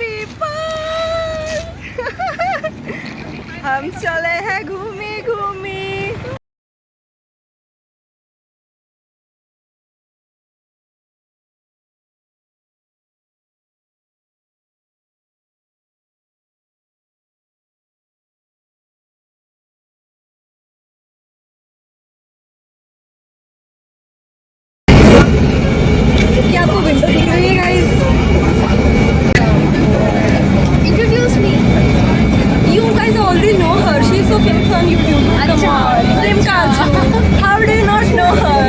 people हम चले हैं घूमी घूमी। क्या आपको विंडो दिख रही है guys? Introduce me. You guys already know her. She's so famous on YouTube. Come on. How do you not know her?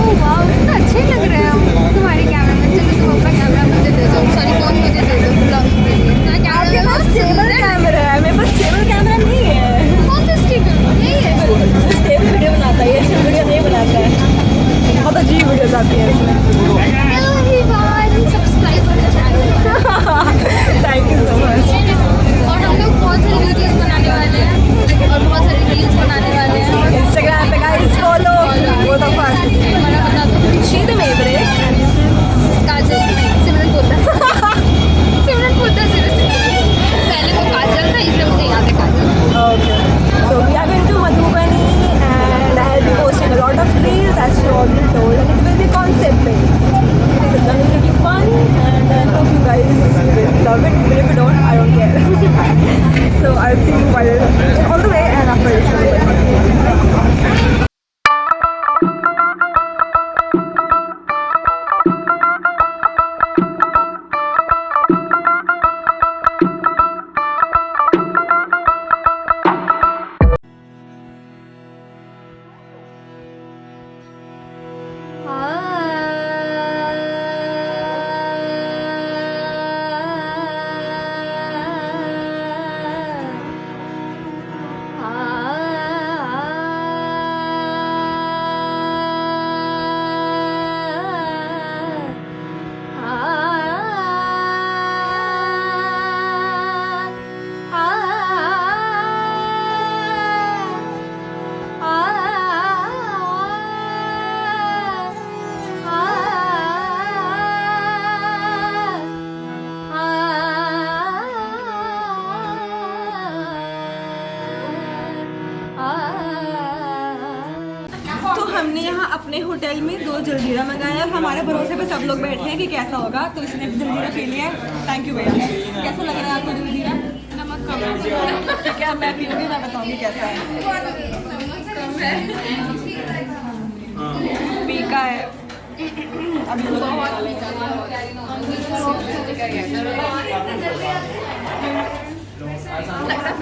Oh wow, कितना अच्छे लग रहे हैं हम तुम्हारे कैमरा में। चलो तुम अपना कैमरा मुझे दे दो, सॉरी फोन मुझे दे दो ब्लॉग के लिए। आपके पास स्टेबल कैमरा है, मेरे पास स्टेबल कैमरा नहीं है। कौन सा स्टेबल? यही है। स्टेबल वीडियो बनाता है, ये वीडियो नहीं बनाता है। बहुत अजीब वीडियोस आती है इसमें। Hello everyone, subscribe to the channel. Thank you so much. और हम लोग बहुत सारी वीडियोस बनाने वाले हैं और बहुत सारी रील्स बनाने वाले हैं। इंस्टाग्राम पे guys follow both of us. हमारा बता दो। शी द मेवरे काजल नहीं, सिमरन बोलता है। सिमरन बोलता है पहले वो काजल था, इसलिए मुझे याद है Kajal. Okay so we are going to Madhubani and I will be posting a lot of reels as you already told, and it will be concept based. So it's going to be fun and I hope you guys will love it. Even if you don't, I don't care. So I'll see you while all the way and after this. हमने यहाँ अपने hotel में 2 जलजीरा मंगाया है। हमारे भरोसे पे सब लोग बैठे हैं कि कैसा होगा, तो इसने भी जलजीरा पी लिया। थैंक यू भैया। कैसा लग रहा है आपको जलजीरा? नमक कम ठीक है, मैं पीऊँगी, मैं बताऊँगी कैसा है। फीका है अभी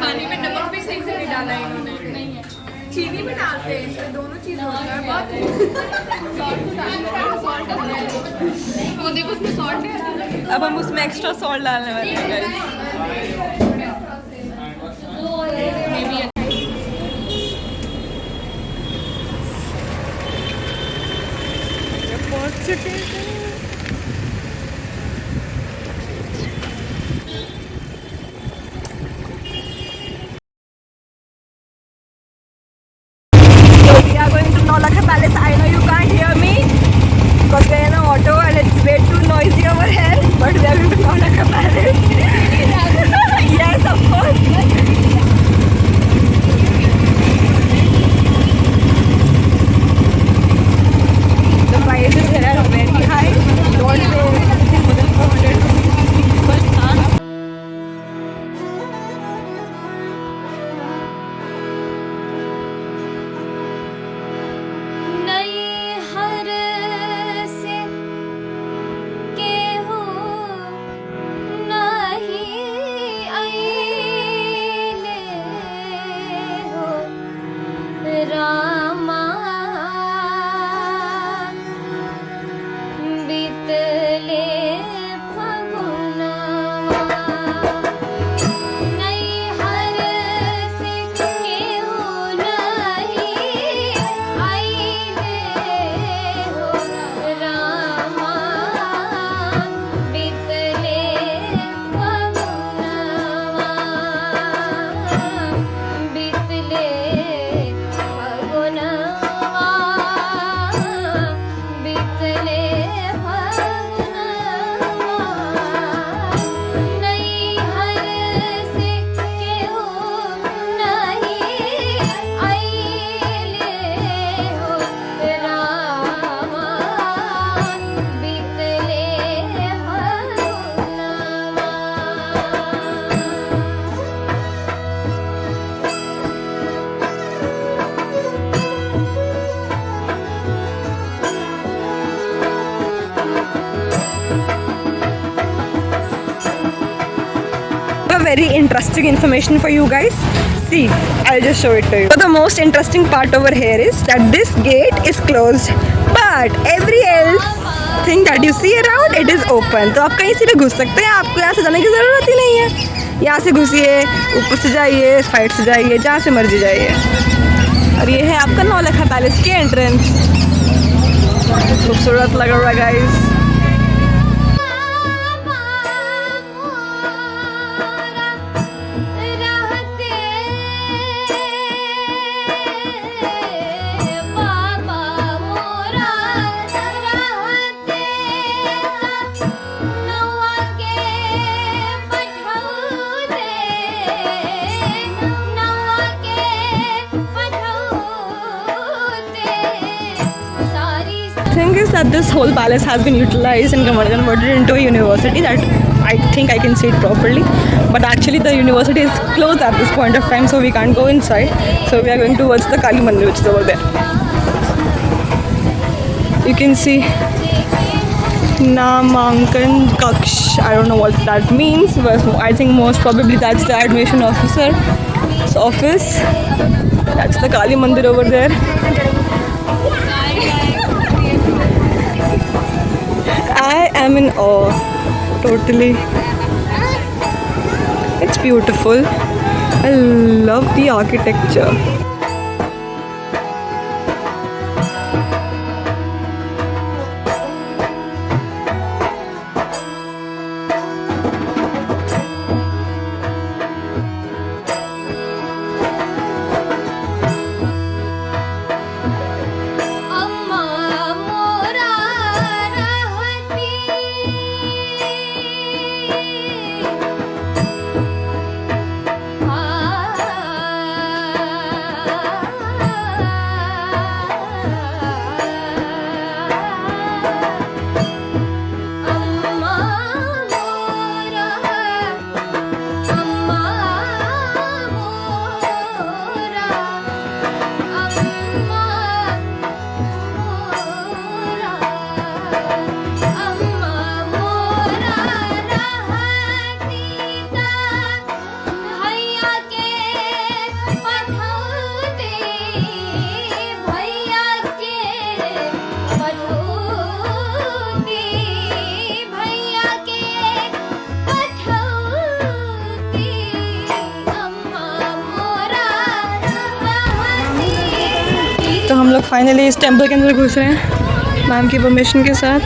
पानी में नमक भी सही से नहीं डाला है इन्होंने। नहीं है, चीनी भी डालते हैं, दोनों चीज होता है। वो देखो उसमें सॉल्ट है। अब हम उसमें एक्स्ट्रा सॉल्ट डालने वाले हैं गाइस। पहुंच चुके हैं। Naulakha Palace. I know you can't hear me because we're in an auto and it's way too noisy over here. But we are going to Naulakha Palace. Yes, of course. The prices here are very high. very interesting information for you guys. See, I'll just show it to you. So the most interesting part over here is that this gate is closed, but every else thing that you see around it is open. तो आप कहीं से भी घुस सकते हैं, आपको यहाँ से जाने की ज़रूरत ही नहीं है. यहाँ से घुसिए, ऊपर से जाइए, साइड से जाइए, जहाँ से मर्जी जाइए. और ये है आपका नौलखा पैलेस के एंट्रेंस. खूबसूरत लग रहा है guys. Thing is that this whole palace has been utilized and converted into a university that I think I can see it properly, but actually the university is closed at this point of time, so we can't go inside. So we are going towards the Kali Mandir, which is over there. You can see Namankan Kaksh. I don't know what that means, but I think most probably that's the admission officer's office. That's the Kali Mandir over there. I am in awe, totally. It's beautiful. I love the architecture. तो हम लोग finally इस temple के अंदर घुस रहे हैं ma'am की परमिशन के साथ.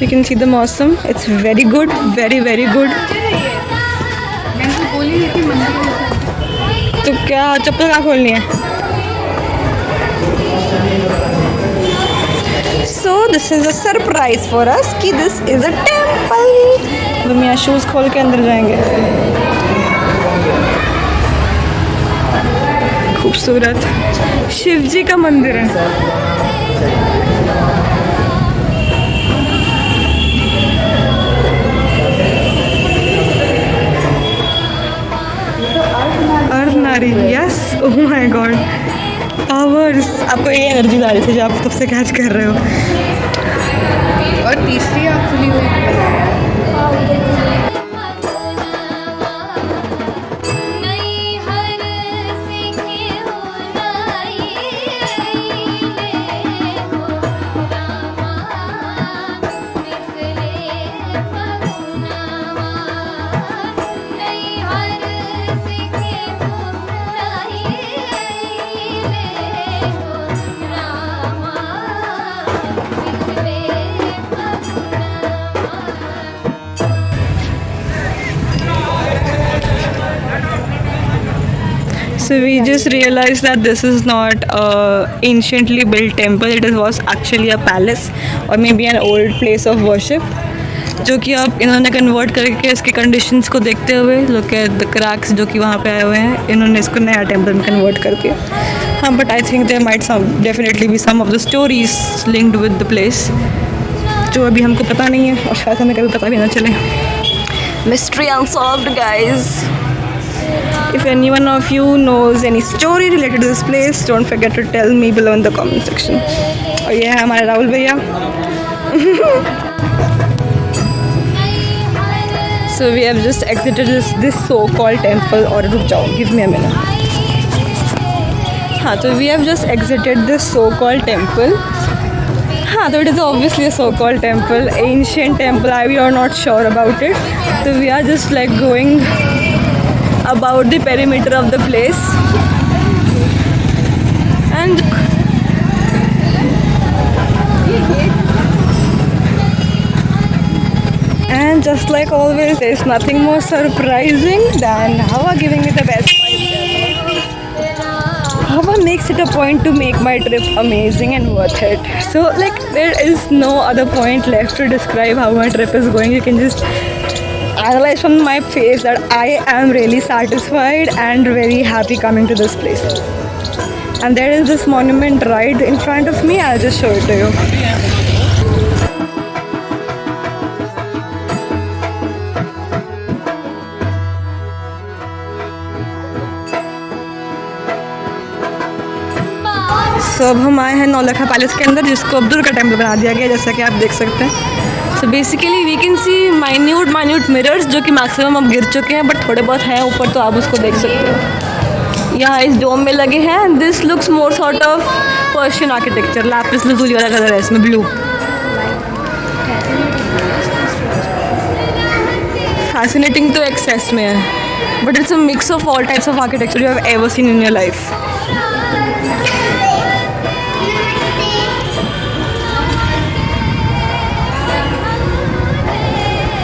यू कैन सी द मौसम. It's very good, very very good. तो क्या चप्पल कहाँ खोलनी है? So this is a surprise for us कि दिस इज़ अ टेम्पल. हम यहाँ शूज़ खोल के अंदर जाएंगे. खूबसूरत शिव जी का मंदिर है. Ardhanari. Yes, oh my god, powers. आपको ये एनर्जी ला रही थी जो आप तब से कैच कर रहे हो. और तीसरी आप खुली हुई. So we just realized that this is not a anciently built temple. It was actually a palace or maybe an old place of worship, जो कि अब इन्होंने कन्वर्ट करके इसके कंडीशंस को देखते हुए, look at the cracks जो कि वहाँ पे आए हुए हैं, इन्होंने इसको नया टेम्पल में कन्वर्ट करके. हाँ, but I think there might definitely be some of the stories linked with the place जो अभी हमको पता नहीं है और शायद हमें कभी पता भी ना चले. Mystery unsolved, guys. If anyone of you knows any story related to this place, don't forget to tell me below in the comment section. और ये है हमारे राहुल भैया. So So we have just exited this so-called temple. Or रुक जाओ, give me a minute. हाँ, so we have just exited this so-called temple. हाँ, so it is obviously a so-called temple, ancient temple. We are not sure about it. So we are just like going about the perimeter of the place. And just like always, there is nothing more surprising than Hawa giving me the best vibes ever. Hawa makes it a point to make my trip amazing and worth it. So like there is no other point left to describe how my trip is going. You can just analyze from my face that I am really satisfied and very happy coming to this place. And there is this monument right in front of me. I'll just show it to you. So अब हम आए हैं Naulakha palace के अंदर, जिसको अब्दुल का temple बना दिया गया, जैसा कि आप देख सकते हैं. So basically we can see minute mirrors, जो कि मैक्सिमम अब गिर चुके हैं, बट थोड़े बहुत हैं ऊपर, तो आप उसको देख सकते हो. यहाँ इस डोम में लगे हैं. This looks more sort of Persian architecture. Lapis lazuli वाला कलर है इसमें, ब्लू. फैसिनेटिंग तो एक्सेस में है, but it's a mix of all types of architecture you have ever seen in your life.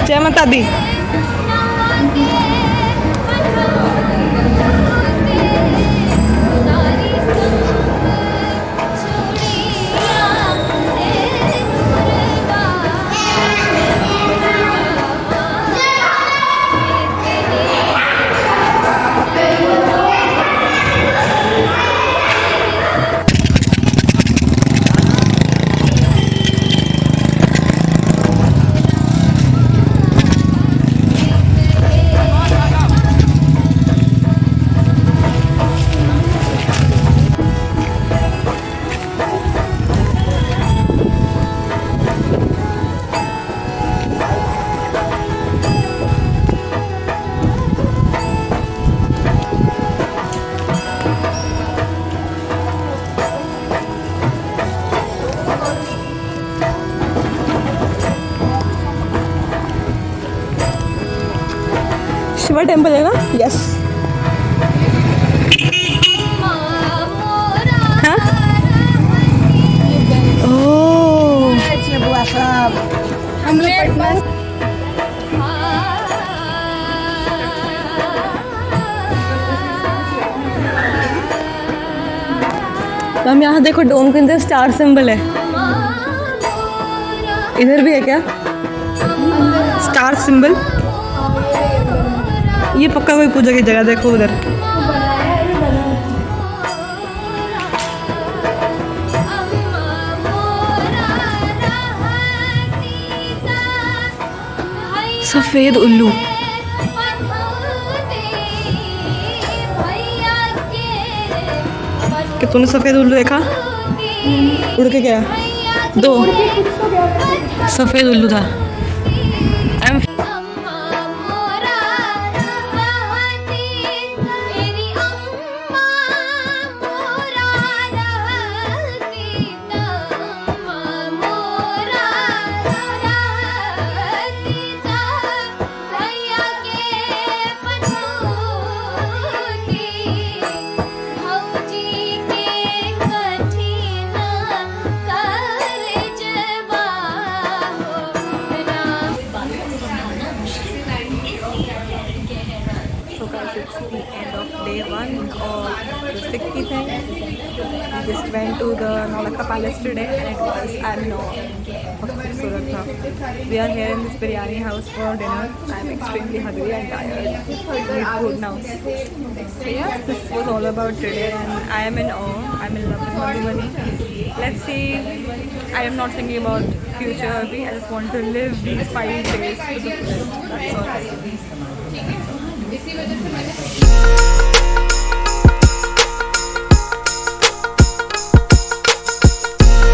जय माता दी. शिवा टेम्पल है ना? यस. हाँ? ओह. हम लोग पटना. तो हम यहाँ देखो, डोम के अंदर स्टार सिंबल है. इधर भी है क्या स्टार सिंबल? ये पक्का कोई पूजा की जगह. देखो उधर. सफेद उल्लू. क्या तूने सफेद उल्लू देखा? उड़ के गया. 2 सफेद उल्लू था. Day 1 of the Sikhi thing. We just went to the Naulakha Palace today, and it was, I don't know, we are here in this biryani house for dinner. I'm extremely hungry and tired. I need food now. So yes, this was all about today, and I am in awe. I'm in love with Madhubani. Let's see. I am not thinking about future. I just want to live these 5 days to the fullest. That's all.